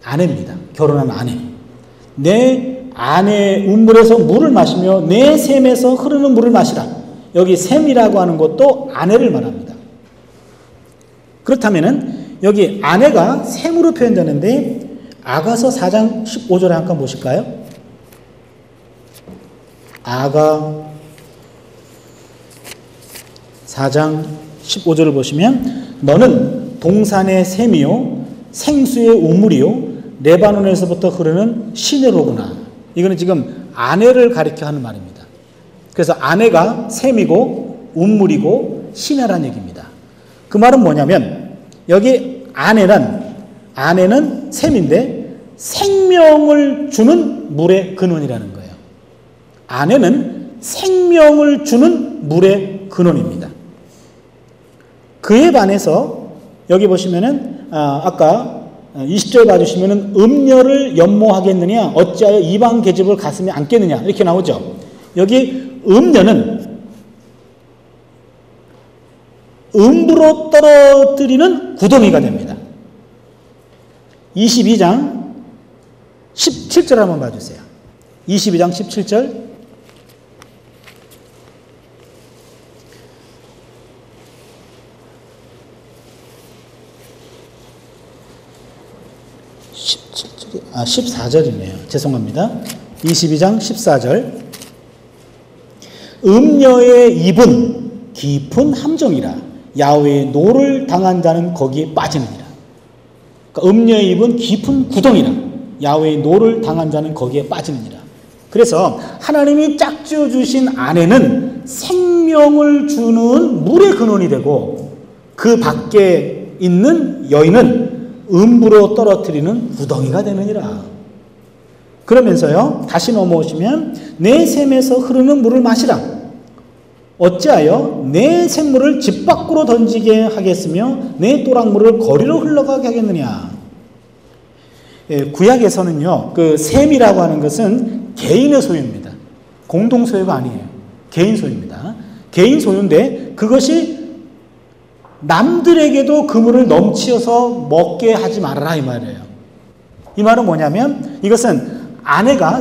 아내입니다. 결혼한 아내. 내 아내 운물에서 물을 마시며 내 샘에서 흐르는 물을 마시라. 여기 샘이라고 하는 것도 아내를 말합니다. 그렇다면은 여기 아내가 샘으로 표현되는데 아가서 4장 15절에 한번 보실까요? 아가 4장 15절을 보시면 너는 동산의 샘이요 생수의 우물이요 레바논에서부터 흐르는 시내로구나. 이거는 지금 아내를 가리켜 하는 말입니다. 그래서 아내가 샘이고 우물이고 시내란 얘기입니다. 그 말은 뭐냐면 여기 아내는 샘인데 생명을 주는 물의 근원이라는 거예요. 아내는 생명을 주는 물의 근원입니다. 그에 반해서 여기 보시면은 아까 20절 봐주시면은 음녀를 연모하겠느냐 어찌하여 이방 계집을 가슴에 안겠느냐 이렇게 나오죠. 여기 음녀는 음부로 떨어뜨리는 구덩이가 됩니다. 22장 17절 한번 봐주세요. 22장 17절. (17절이) 14절이네요. 죄송합니다. 22장 14절. 음녀의 입은 깊은 함정이라 야훼의 노를 당한 자는 거기에 빠지느니라. 그러니까 음녀의 입은 깊은 구덩이라 야훼의 노를 당한 자는 거기에 빠지느니라. 그래서 하나님이 짝지어 주신 아내는 생명을 주는 물의 근원이 되고 그 밖에 있는 여인은 음부로 떨어뜨리는 구덩이가 되느니라. 그러면서요 다시 넘어오시면 내 샘에서 흐르는 물을 마시라. 어찌하여 내 샘물을 집 밖으로 던지게 하겠으며 내 또랑물을 거리로 흘러가게 하겠느냐. 구약에서는요 그 샘이라고 하는 것은 개인의 소유입니다. 공동 소유가 아니에요. 개인 소유입니다. 개인 소유인데 그것이 남들에게도 그 물을 넘치어서 먹게 하지 말아라 이 말이에요. 이 말은 뭐냐면 이것은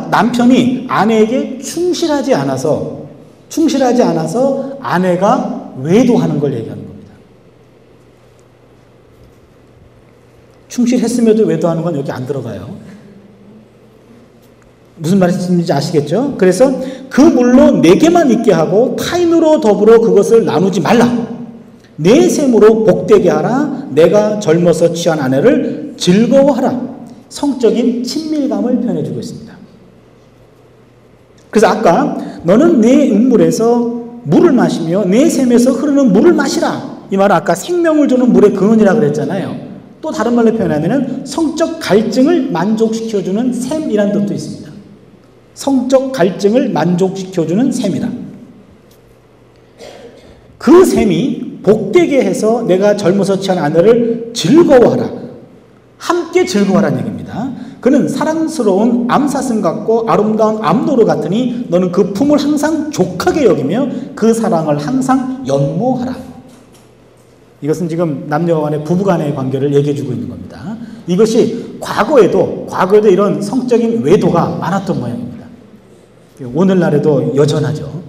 남편이 아내에게 충실하지 않아서 아내가 외도하는 걸 얘기하는 겁니다. 충실했음에도 외도하는 건 여기 안 들어가요. 무슨 말인지 아시겠죠? 그래서 그 물로 내게만 있게 하고 타인으로 더불어 그것을 나누지 말라. 내 셈으로 복되게 하라. 내가 젊어서 취한 아내를 즐거워하라. 성적인 친밀감을 표현해주고 있습니다. 그래서 아까 너는 내 음물에서 물을 마시며 내 셈에서 흐르는 물을 마시라. 이 말은 아까 생명을 주는 물의 근원이라고 그랬잖아요. 또 다른 말로 표현하면 성적 갈증을 만족시켜주는 셈이라는 뜻도 있습니다. 성적 갈증을 만족시켜주는 셈이다. 그 셈이 복되게 해서 내가 젊어서 취한 아내를 즐거워하라. 함께 즐거워하라는 얘기입니다. 그는 사랑스러운 암사슴 같고 아름다운 암노루 같으니 너는 그 품을 항상 족하게 여기며 그 사랑을 항상 연모하라. 이것은 지금 남녀 간의 부부 간의 관계를 얘기해 주고 있는 겁니다. 이것이 과거에도 이런 성적인 외도가 많았던 모양입니다. 오늘날에도 여전하죠.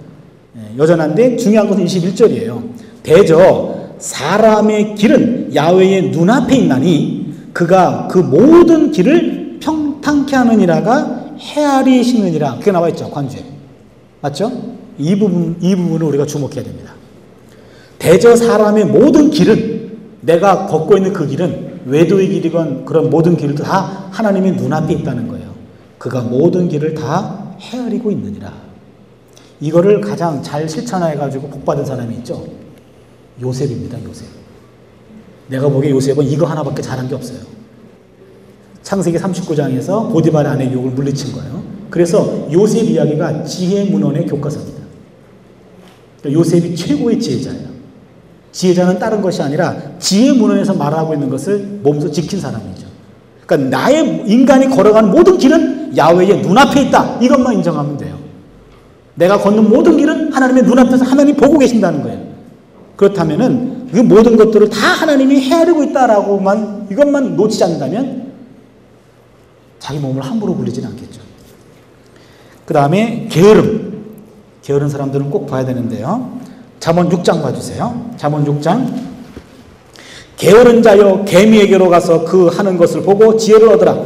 여전한데 중요한 것은 21절이에요. 대저 사람의 길은 야훼의 눈앞에 있나니 그가 그 모든 길을 평탄케 하느니라가 헤아리 시느니라. 그게 나와 있죠, 관주에. 맞죠? 이 부분을 우리가 주목해야 됩니다. 대저 사람의 모든 길은, 내가 걷고 있는 그 길은 외도의 길이건 그런 모든 길도 다 하나님의 눈앞에 있다는 거예요. 그가 모든 길을 다 헤아리고 있느니라. 이거를 가장 잘 실천해가지고 복받은 사람이 있죠. 요셉입니다. 요셉. 내가 보기에 요셉은 이거 하나밖에 잘한 게 없어요. 창세기 39장에서 보디발의 아내 유혹을 물리친 거예요. 그래서 요셉 이야기가 지혜문헌의 교과서입니다. 요셉이 최고의 지혜자예요. 지혜자는 다른 것이 아니라 지혜문헌에서 말하고 있는 것을 몸소 지킨 사람이죠. 그러니까 나의 인간이 걸어가는 모든 길은 야훼의 눈앞에 있다. 이것만 인정하면 돼요. 내가 걷는 모든 길은 하나님의 눈앞에서 하나님이 보고 계신다는 거예요. 그렇다면은 그 모든 것들을 다 하나님이 헤아리고 있다라고만 이것만 놓치지 않는다면 자기 몸을 함부로 굴리지는 않겠죠. 그 다음에 게으름. 게으른 사람들은 꼭 봐야 되는데요. 잠언 6장 봐주세요. 잠언 6장. 게으른 자여 개미에게로 가서 그 하는 것을 보고 지혜를 얻으라.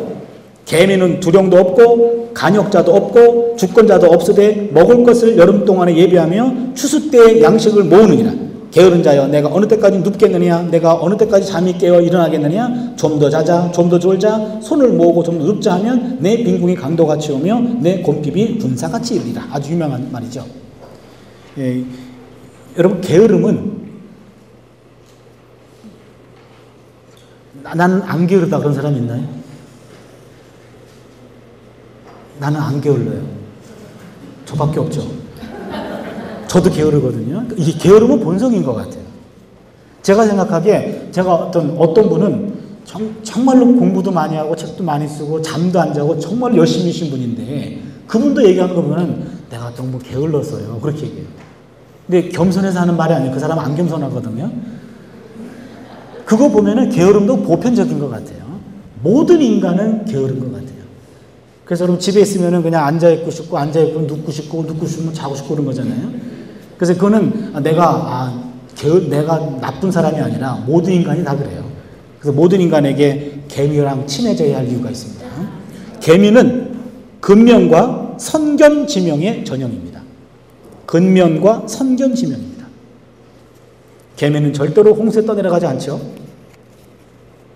개미는 두령도 없고 간역자도 없고 주권자도 없으되 먹을 것을 여름 동안에 예비하며 추수 때에 양식을 모으느니라. 게으른 자여 내가 어느 때까지 눕겠느냐, 내가 어느 때까지 잠이 깨어 일어나겠느냐. 좀 더 자자, 좀 더 졸자, 손을 모으고 좀 더 눕자 하면 내 빈궁이 강도같이 오며 내 곰핍이 군사같이 이르리라. 아주 유명한 말이죠. 예, 여러분 게으름은, 나는 안 게으르다 그런 사람 있나요? 나는 안 게을러요. 저밖에 없죠. 저도 게으르거든요. 이게 게으름은 본성인 것 같아요. 제가 생각하기에 어떤 분은 정말로 공부도 많이 하고 책도 많이 쓰고 잠도 안 자고 정말 열심히신 분인데 그분도 얘기하는 거 보면 내가 너무 게을러서요. 그렇게 얘기해요. 근데 겸손해서 하는 말이 아니에요. 그 사람은 안 겸손하거든요. 그거 보면은 게으름도 보편적인 것 같아요. 모든 인간은 게으른 것 같아요. 그래서 여러분 집에 있으면은 그냥 앉아있고 싶고, 앉아있고 눕고 싶고, 눕고 싶으면 자고 싶고 그런 거잖아요. 그래서 그거는 내가 나쁜 사람이 아니라 모든 인간이 다 그래요. 그래서 모든 인간에게 개미랑 친해져야 할 이유가 있습니다. 개미는 근면과 선견지명의 전형입니다. 근면과 선견지명입니다. 개미는 절대로 홍수에 떠내려가지 않죠.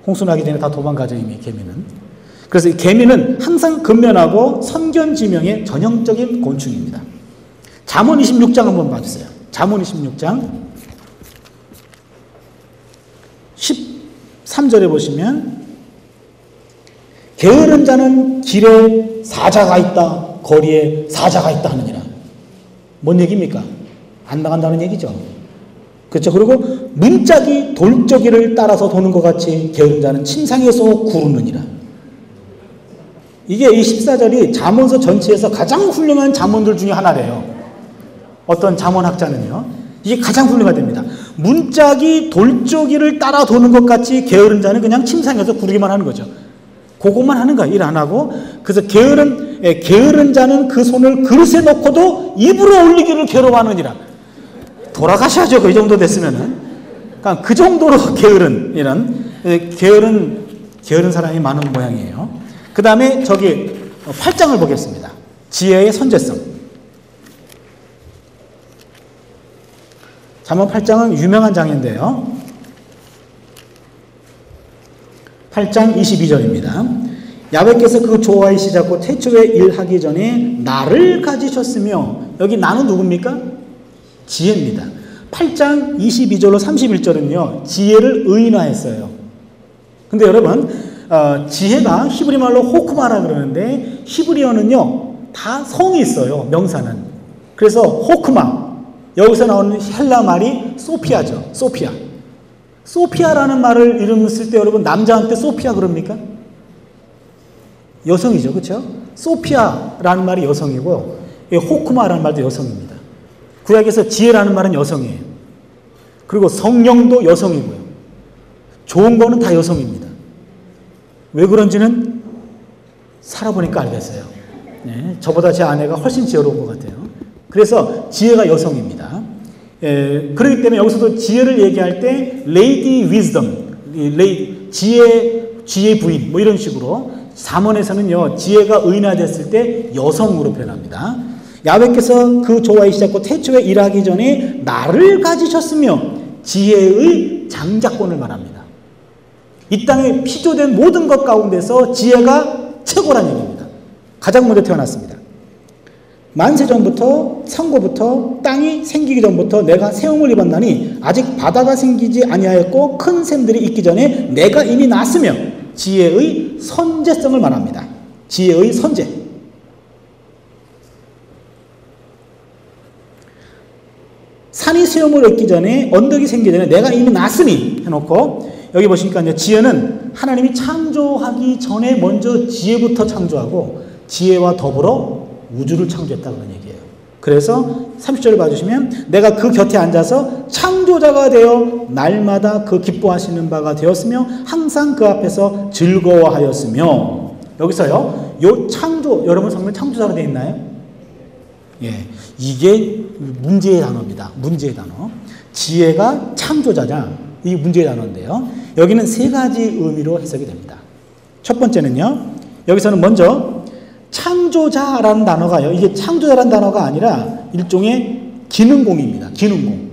홍수 나기 전에 다 도망가죠, 이미 개미는. 그래서 개미는 항상 근면하고 선견지명의 전형적인 곤충입니다. 잠언 26장 한번 봐주세요. 잠언 26장 13절에 보시면 게으른 자는 길에 사자가 있다, 거리에 사자가 있다 하느니라. 뭔 얘기입니까? 안 나간다는 얘기죠. 그렇죠. 그리고 문짝이 돌저기를 따라서 도는 것 같이 게으른 자는 침상에서 구르느니라. 이게 이 14절이 잠언서 전체에서 가장 훌륭한 잠언들 중에 하나래요. 어떤 잠언학자는요, 이게 가장 훌륭하답니다. 문짝이 돌저기를 따라 도는 것 같이 게으른 자는 그냥 침상에서 구르기만 하는 거죠. 그것만 하는 거야. 일 안 하고. 그래서 게으른 자는 그 손을 그릇에 넣고도 입으로 올리기를 괴로워하느니라. 돌아가셔야죠. 그 정도 됐으면은. 그러니까 그 정도로 게으른 게으른 사람이 많은 모양이에요. 그 다음에 저기 8장을 보겠습니다. 지혜의 선제성. 잠언 8장은 유명한 장인데요. 8장 22절입니다. 야훼께서 그 조화이시 잡고 태초에 일하기 전에 나를 가지셨으며, 여기 나는 누굽니까? 지혜입니다. 8장 22절로 31절은요 지혜를 의인화했어요. 근데 여러분 지혜가 히브리 말로 호크마라 그러는데 히브리어는요 다 성이 있어요. 명사는. 그래서 호크마, 여기서 나오는 헬라 말이 소피아죠. 소피아. 소피아라는 말을 이름 쓸 때 여러분 남자한테 소피아 그럽니까? 여성이죠. 그렇죠? 소피아라는 말이 여성이고요. 호크마라는 말도 여성입니다. 구약에서 지혜라는 말은 여성이에요. 그리고 성령도 여성이고요. 좋은 거는 다 여성입니다. 왜 그런지는 살아보니까 알겠어요. 네, 저보다 제 아내가 훨씬 지혜로운 것 같아요. 그래서 지혜가 여성입니다. 그렇기 때문에 여기서도 지혜를 얘기할 때 Lady Wisdom, 지혜의 부인 뭐 이런 식으로 잠언에서는요 지혜가 의인화됐을 때 여성으로 표현합니다. 야훼께서 그 조화이시 잡고 태초에 일하기 전에 나를 가지셨으며 지혜의 장자권을 말합니다. 이 땅에 피조된 모든 것 가운데서 지혜가 최고란 얘기입니다. 가장 먼저 태어났습니다. 만세 전부터 상고부터 땅이 생기기 전부터 내가 세움을 입었나니 아직 바다가 생기지 아니하였고 큰 샘들이 있기 전에 내가 이미 났으며, 지혜의 선제성을 말합니다. 지혜의 선제. 산이 세움을 얻기 전에, 언덕이 생기기 전에 내가 이미 났으니 해놓고, 여기 보시니까 지혜는 하나님이 창조하기 전에 먼저 지혜부터 창조하고 지혜와 더불어 우주를 창조했다 그런 얘기예요. 그래서 30절을 봐주시면 내가 그 곁에 앉아서 창조자가 되어 날마다 그 기뻐하시는 바가 되었으며 항상 그 앞에서 즐거워하였으며, 여기서요 요 창조, 여러분 성경 창조자로 되어 있나요? 예, 이게 문제의 단어입니다. 문제의 단어. 지혜가 창조자냐, 이게 문제의 단어인데요. 여기는 세 가지 의미로 해석이 됩니다. 첫 번째는요, 여기서는 먼저 창조자라는 단어가요, 이게 창조자라는 단어가 아니라 일종의 기능공입니다. 기능공.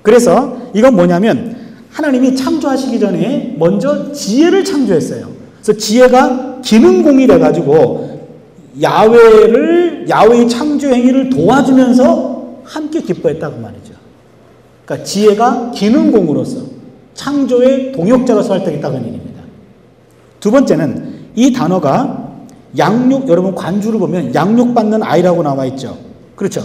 그래서 이건 뭐냐면 하나님이 창조하시기 전에 먼저 지혜를 창조했어요. 그래서 지혜가 기능공이 돼가지고 야훼의 창조 행위를 도와주면서 함께 기뻐했다 그 말이죠. 그러니까 지혜가 기능공으로서 창조의 동역자로서 활동했다는 얘기입니다. 두 번째는 이 단어가 여러분 관주를 보면 양육받는 아이라고 나와 있죠. 그렇죠?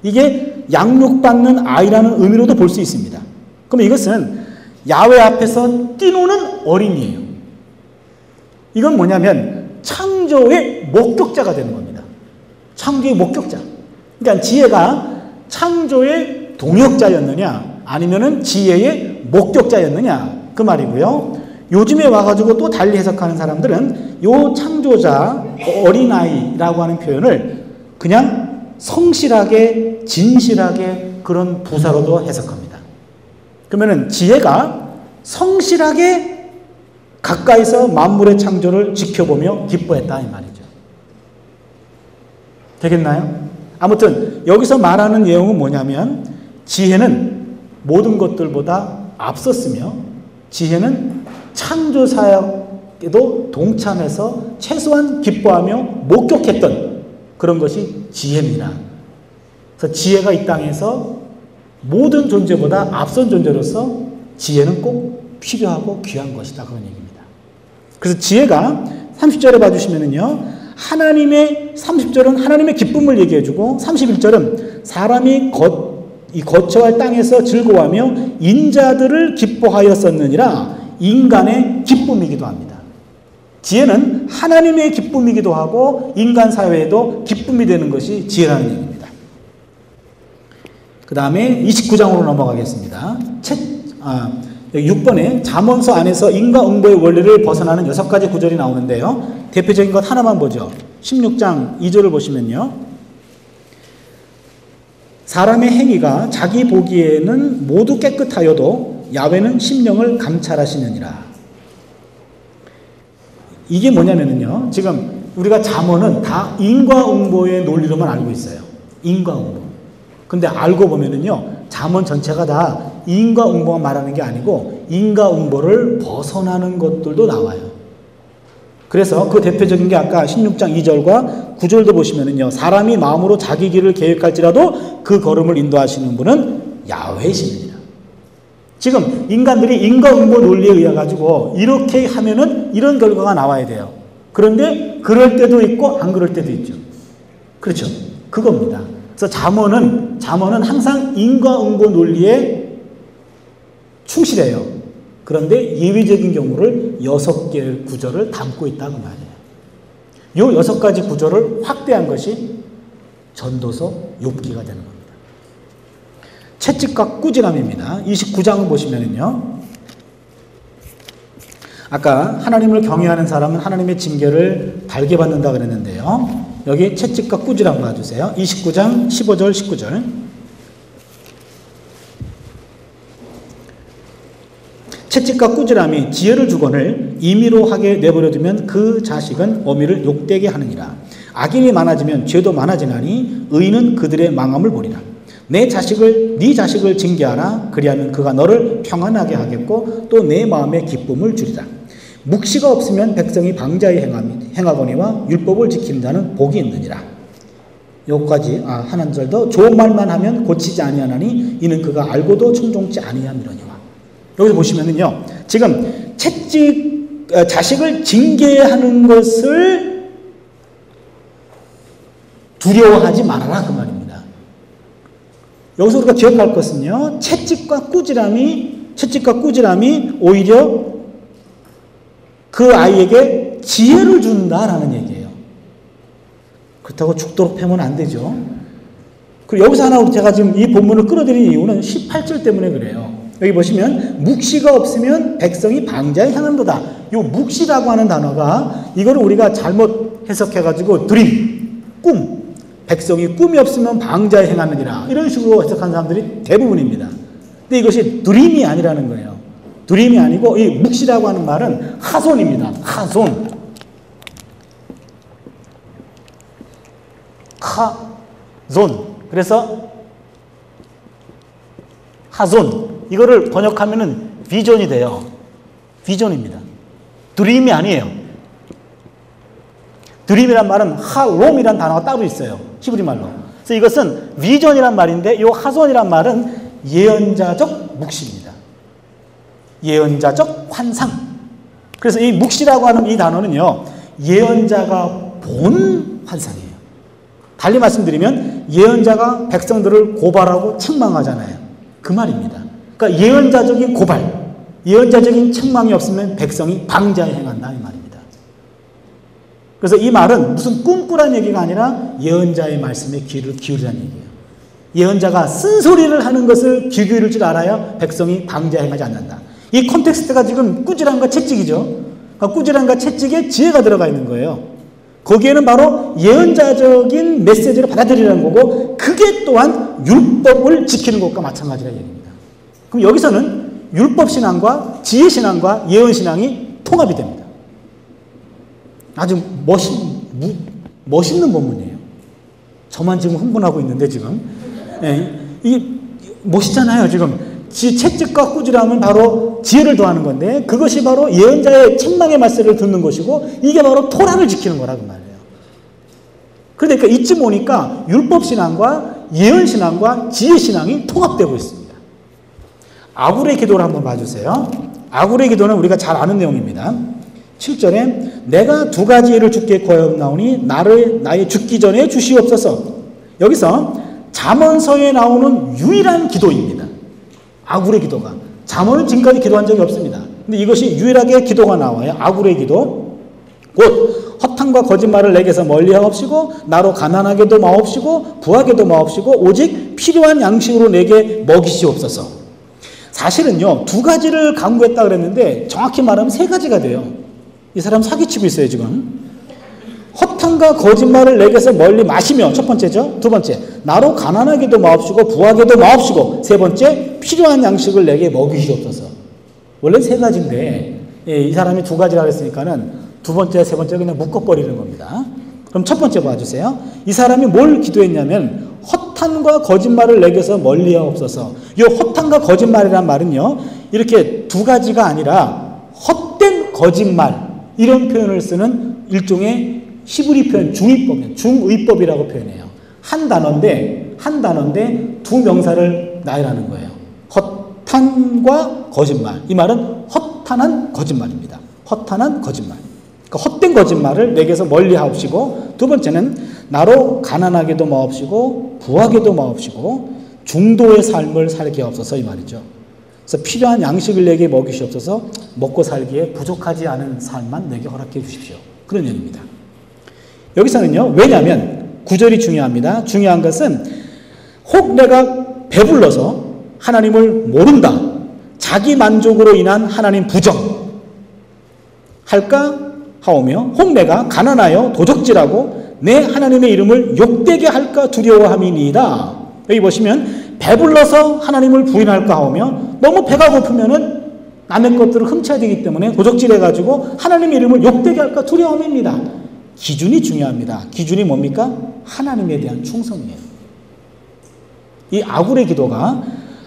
이게 양육받는 아이라는 의미로도 볼 수 있습니다. 그럼 이것은 야훼 앞에서 뛰노는 어린이에요. 이건 뭐냐면 창조의 목격자가 되는 겁니다. 창조의 목격자. 그러니까 지혜가 창조의 동역자였느냐 아니면은 지혜의 목격자였느냐 그 말이고요. 요즘에 와가지고 또 달리 해석하는 사람들은 요 창조자 어린아이라고 하는 표현을 그냥 성실하게 진실하게 그런 부사로도 해석합니다. 그러면은 지혜가 성실하게 가까이서 만물의 창조를 지켜보며 기뻐했다 이 말이죠. 되겠나요? 아무튼 여기서 말하는 내용은 뭐냐면 지혜는 모든 것들보다 앞섰으며 지혜는 창조사역에도 동참해서 최소한 기뻐하며 목격했던 그런 것이 지혜입니다. 그래서 지혜가 이 땅에서 모든 존재보다 앞선 존재로서 지혜는 꼭 필요하고 귀한 것이다 그런 얘기입니다. 그래서 지혜가 30절에 봐주시면은요, 30절은 하나님의 기쁨을 얘기해주고 31절은 사람이 거처할 땅에서 즐거워하며 인자들을 기뻐하였었느니라 인간의 기쁨이기도 합니다. 지혜는 하나님의 기쁨이기도 하고 인간 사회에도 기쁨이 되는 것이 지혜라는 얘기입니다. 그 다음에 29장으로 넘어가겠습니다. 6번에 잠언서 안에서 인과응보의 원리를 벗어나는 6가지 구절이 나오는데요. 대표적인 것 하나만 보죠. 16장 2절을 보시면요. 사람의 행위가 자기 보기에는 모두 깨끗하여도 야훼는 심령을 감찰하시느니라. 이게 뭐냐면요. 지금 우리가 잠언은 다 인과응보의 논리로만 알고 있어요. 인과응보. 근데 알고 보면은요. 잠언 전체가 다 인과응보만 말하는 게 아니고 인과응보를 벗어나는 것들도 나와요. 그래서 그 대표적인 게 아까 16장 2절과 9절도 보시면은요. 사람이 마음으로 자기 길을 계획할지라도 그 걸음을 인도하시는 분은 야훼십니다. 지금 인간들이 인과응보 논리에 의해 가지고 이렇게 하면은 이런 결과가 나와야 돼요. 그런데 그럴 때도 있고 안 그럴 때도 있죠. 그렇죠. 그겁니다. 그래서 잠언은 항상 인과응보 논리에 충실해요. 그런데 예외적인 경우를 6개의 구절을 담고 있다고 말이에요. 이 6가지 구절을 확대한 것이 전도서 욥기가 되는 겁니다. 채찍과 꾸지람입니다. 29장을 보시면은요. 아까 하나님을 경외하는 사람은 하나님의 징계를 달게 받는다 그랬는데요. 여기 채찍과 꾸지람 봐주세요. 29장 15절 19절. 채찍과 꾸지람이 지혜를 주거늘 임의로 하게 내버려두면 그 자식은 어미를 욕되게 하느니라. 악인이 많아지면 죄도 많아지나니 의인은 그들의 망함을 보리라. 네 자식을 징계하라. 그리하면 그가 너를 평안하게 하겠고 또 내 마음에 기쁨을 주리라. 묵시가 없으면 백성이 방자히 행하거니와 율법을 지키는 자는 복이 있느니라. 여기까지 한 절 더. 좋은 말만 하면 고치지 아니하나니 이는 그가 알고도 청종치 아니함이러니와. 여기서 보시면은요. 지금 자식을 징계하는 것을 두려워하지 말아라 그 말입니다. 여기서 우리가 기억할 것은요. 채찍과 꾸지람이 오히려 그 아이에게 지혜를 준다라는 얘기예요. 그렇다고 죽도록 패면 안 되죠. 그리고 여기서 하나 제가 지금 이 본문을 끌어들인 이유는 18절 때문에 그래요. 여기 보시면 묵시가 없으면 백성이 방자에 향한도다. 이 묵시라고 하는 단어가 이거를 우리가 잘못 해석해가지고 드림, 꿈, 백성이 꿈이 없으면 방자에 행하느니라 이런 식으로 해석한 사람들이 대부분입니다. 근데 이것이 드림이 아니라는 거예요. 드림이 아니고 이 묵시라고 하는 말은 하손입니다. 하손. 그래서 하손. 이거를 번역하면은 비전이 돼요. 비전입니다. 드림이 아니에요. 드림이란 말은 할롬이란 단어가 따로 있어요. 히브리 말로. 그래서 이것은 비전이란 말인데 이 하손이란 말은 예언자적 묵시입니다. 예언자적 환상. 그래서 이 묵시라고 하는 이 단어는요. 예언자가 본 환상이에요. 달리 말씀드리면 예언자가 백성들을 고발하고 책망하잖아요. 그 말입니다. 그러니까 예언자적인 고발, 예언자적인 책망이 없으면 백성이 방자에 행한다 이 말입니다. 그래서 이 말은 무슨 꿈꾸란 얘기가 아니라 예언자의 말씀에 귀를 기울이라는 얘기예요. 예언자가 쓴소리를 하는 것을 귀 기울일 줄 알아야 백성이 방자에 행하지 않는다. 이 컨텍스트가 지금 꾸지람과 채찍이죠. 그러니까 꾸지람과 채찍에 지혜가 들어가 있는 거예요. 거기에는 바로 예언자적인 메시지를 받아들이라는 거고 그게 또한 율법을 지키는 것과 마찬가지라는 얘기입니다. 그럼 여기서는 율법신앙과 지혜신앙과 예언신앙이 통합이 됩니다. 아주 멋있는 본문이에요. 저만 지금 흥분하고 있는데 지금. 이 멋있잖아요 지금. 채찍과 꾸지람은 바로 지혜를 더하는 건데 그것이 바로 예언자의 책망의 말씀을 듣는 것이고 이게 바로 토라를 지키는 거라고 말해요. 그러니까 이쯤 오니까 율법신앙과 예언신앙과 지혜신앙이 통합되고 있습니다. 아굴의 기도를 한번 봐주세요. 아굴의 기도는 우리가 잘 아는 내용입니다. 7절에 내가 두 가지 일을 주께 구하옵나오니 나의 죽기 전에 주시옵소서. 여기서 잠언서에 나오는 유일한 기도입니다. 아굴의 기도가. 잠언은 지금까지 기도한 적이 없습니다. 근데 이것이 유일하게 기도가 나와요. 아굴의 기도. 곧 허탄과 거짓말을 내게서 멀리하옵시고 나로 가난하게도 마옵시고 부하게도 마옵시고 오직 필요한 양식으로 내게 먹이시옵소서. 사실은요 2가지를 강구했다 그랬는데 정확히 말하면 3가지가 돼요. 이 사람 사기치고 있어요 지금. 허탄과 거짓말을 내게서 멀리 마시며 첫 번째죠. 두 번째 나로 가난하게도 마옵시고 부하게도 마옵시고 세 번째 필요한 양식을 내게 먹이시옵소서. 원래 3가지인데 이 사람이 2가지라 그랬으니까는 두 번째, 세 번째 그냥 묶어버리는 겁니다. 그럼 첫 번째 봐주세요. 이 사람이 뭘 기도했냐면 허탄과 거짓말을 내게서 멀리하옵소서. 이 허탄과 거짓말이란 말은요, 이렇게 두 가지가 아니라 헛된 거짓말, 이런 표현을 쓰는 일종의 히브리 표현, 중의법이라고 표현해요. 한 단어인데 두 명사를 나열하는 거예요. 허탄과 거짓말. 이 말은 허탄한 거짓말입니다. 허탄한 거짓말. 그러니까 헛된 거짓말을 내게서 멀리 하옵시고, 두 번째는 나로 가난하게도 마옵시고 부하게도 마옵시고 중도의 삶을 살게 하옵소서, 이 말이죠. 그래서 필요한 양식을 내게 먹이시옵소서. 먹고 살기에 부족하지 않은 삶만 내게 허락해 주십시오. 그런 의미입니다. 여기서는요, 왜냐하면 구절이 중요합니다. 중요한 것은 혹 내가 배불러서 하나님을 모른다, 자기 만족으로 인한 하나님 부정 할까 하오며, 혹 내가 가난하여 도적질하고 내 하나님의 이름을 욕되게 할까 두려워함이니이다. 여기 보시면 배불러서 하나님을 부인할까 하오며, 너무 배가 고프면은 남의 것들을 훔쳐야 되기 때문에 도적질해가지고 하나님의 이름을 욕되게 할까 두려움입니다. 기준이 중요합니다. 기준이 뭡니까? 하나님에 대한 충성이에요. 이 아굴의 기도가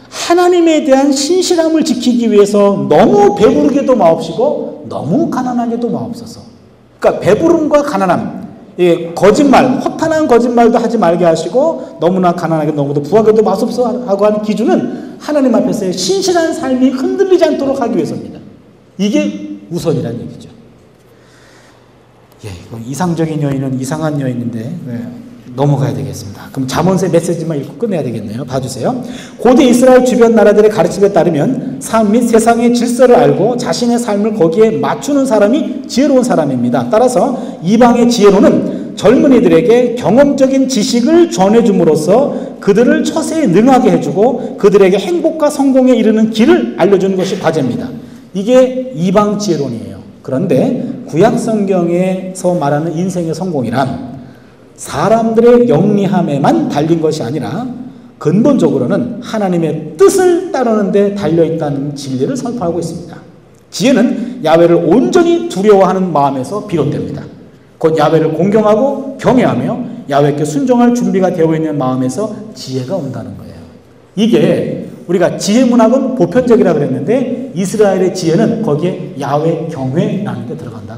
하나님에 대한 신실함을 지키기 위해서 너무 배부르게도 마옵시고 너무 가난하게도 마옵소서. 그러니까 배부름과 가난함, 거짓말, 허탄한 거짓말도 하지 말게 하시고 너무나 가난하게 너무도 부하게도 마옵소서 하고 하는 기준은 하나님 앞에서의 신실한 삶이 흔들리지 않도록 하기 위해서입니다. 이게 우선이라는 얘기죠. 이상적인 여인은 이상한 여인인데 넘어가야 되겠습니다. 그럼 잠언서 메시지만 읽고 끝내야 되겠네요. 봐주세요. 고대 이스라엘 주변 나라들의 가르침에 따르면 삶 및 세상의 질서를 알고 자신의 삶을 거기에 맞추는 사람이 지혜로운 사람입니다. 따라서 이방의 지혜로는 젊은이들에게 경험적인 지식을 전해줌으로써 그들을 처세에 능하게 해주고 그들에게 행복과 성공에 이르는 길을 알려주는 것이 과제입니다. 이게 이방 지혜론이에요. 그런데 구약 성경에서 말하는 인생의 성공이란 사람들의 영리함에만 달린 것이 아니라 근본적으로는 하나님의 뜻을 따르는 데 달려있다는 진리를 선포하고 있습니다. 지혜는 야훼를 온전히 두려워하는 마음에서 비롯됩니다. 곧 야훼를 공경하고 경외하며 야훼께 순종할 준비가 되어 있는 마음에서 지혜가 온다는 거예요. 이게 우리가 지혜 문학은 보편적이라고 그랬는데 이스라엘의 지혜는 거기에 야훼 경외라는 게 들어간다.